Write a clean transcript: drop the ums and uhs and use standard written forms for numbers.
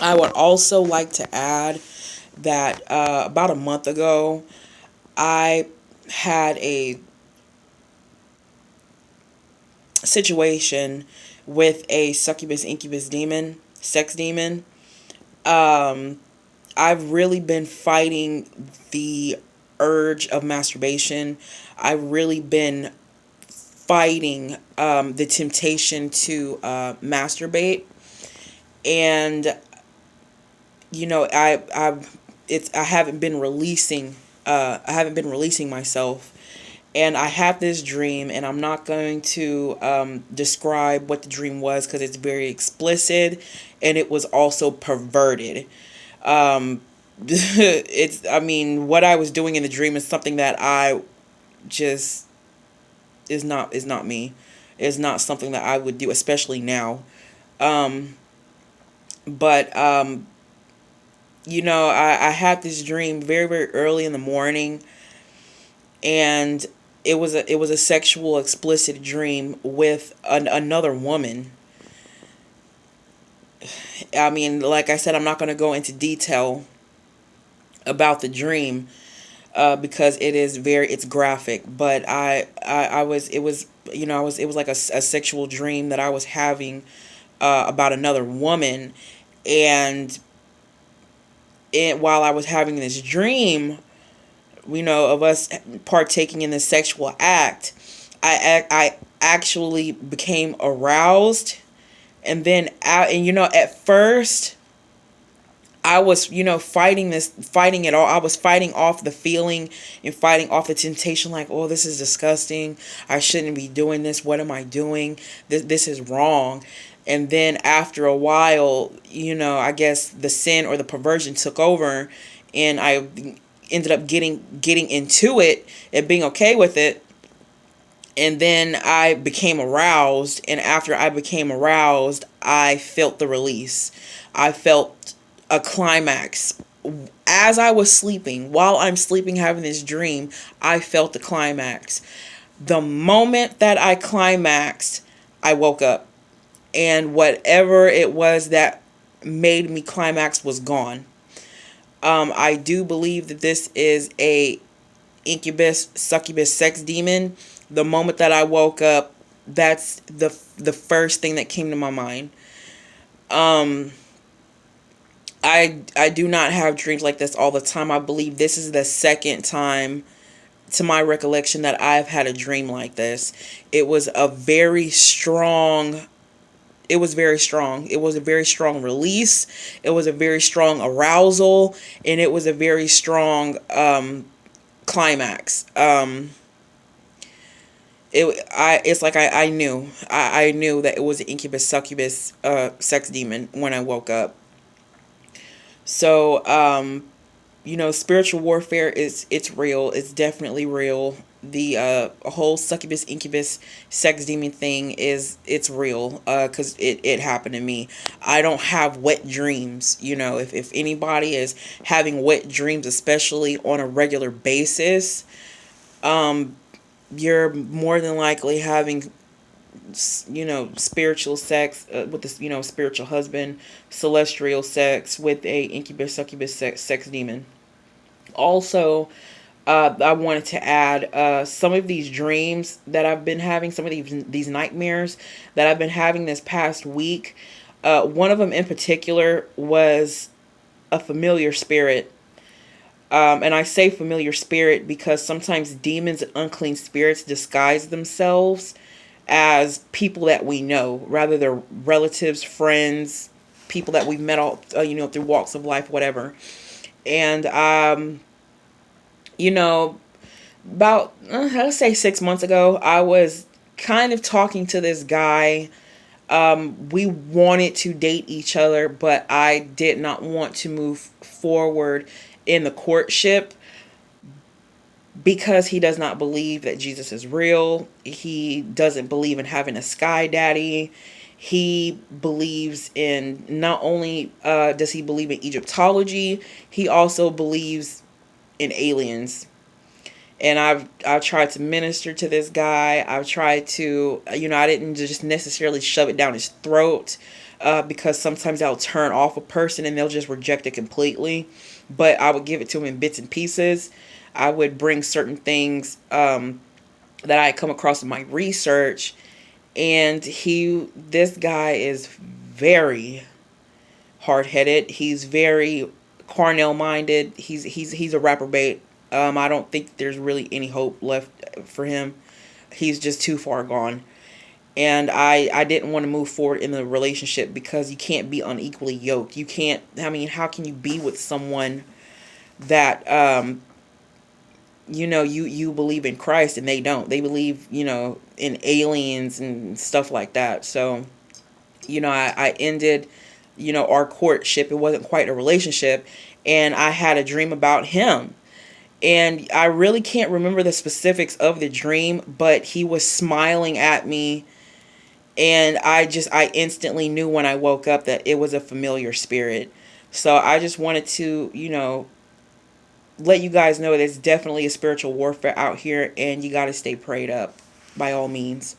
I would also like to add that about a month ago, I had a situation with a succubus incubus demon, sex demon. Um, I've really been fighting the urge of masturbation. I've really been fighting the temptation to masturbate, and I haven't been releasing myself, and I have this dream, and I'm not going to describe what the dream was because it's very explicit, and it was also perverted. It's I mean, what I was doing in the dream is something that I just is not me. It's not something that I would do, especially now. Um, but I had this dream very, very early in the morning, and it was a sexual explicit dream with another woman. I mean, like I said, I'm not going to go into detail about the dream because it's graphic. But I was it was it was like a sexual dream that I was having about another woman, and while I was having this dream, of us partaking in this sexual act, I actually became aroused, and then at first I was, fighting it all. I was fighting off the feeling and fighting off the temptation, like, oh, this is disgusting. I shouldn't be doing this. What am I doing? This is wrong. And then after a while, I guess the sin or the perversion took over, and I ended up getting into it and being okay with it. And then I became aroused, and after I became aroused, I felt the release. I felt a climax. As I was sleeping, while I'm sleeping having this dream, I felt the climax. The moment that I climaxed, I woke up, and whatever it was that made me climax was gone. I do believe that this is a incubus, succubus, sex demon. The moment that I woke up, that's the first thing that came to my mind. Um, I do not have dreams like this all the time. I believe this is the second time to my recollection that I've had a dream like this. It was a very strong it was very strong. It was a very strong release. It was a very strong arousal, and it was a very strong climax. It's like I knew that it was an incubus succubus sex demon when I woke up. So spiritual warfare it's real. It's definitely real. The whole succubus incubus sex demon thing it's real because it happened to me. I don't have wet dreams. If anybody is having wet dreams, especially on a regular basis, you're more than likely having spiritual sex with this spiritual husband, celestial sex with a incubus succubus sex demon. Also, I wanted to add some of these dreams that I've been having, some of these nightmares that I've been having this past week. One of them in particular was a familiar spirit. And I say familiar spirit because sometimes demons and unclean spirits disguise themselves as people that we know, rather they're relatives, friends, people that we've met all through walks of life, whatever. And you know, about let's say 6 months ago, I was kind of talking to this guy. We wanted to date each other, but I did not want to move forward in the courtship because he does not believe that Jesus is real. He doesn't believe in having a sky daddy. He believes in not only does he believe in Egyptology, he also believes in aliens. And I've tried to minister to this guy. I've tried to I didn't just necessarily shove it down his throat. because sometimes I'll turn off a person and they'll just reject it completely. But I would give it to them in bits and pieces. I would bring certain things that I come across in my research, and this guy is very hard headed. He's very carnal minded. He's a reprobate. I don't think there's really any hope left for him. He's just too far gone. And I didn't want to move forward in the relationship because you can't be unequally yoked. You can't, I mean, how can you be with someone that, you believe in Christ and they don't? They believe, in aliens and stuff like that. So, I ended, our courtship. It wasn't quite a relationship. And I had a dream about him. And I really can't remember the specifics of the dream, but he was smiling at me. And I instantly knew when I woke up that it was a familiar spirit. So I just wanted to, let you guys know there's definitely a spiritual warfare out here, and you got to stay prayed up by all means.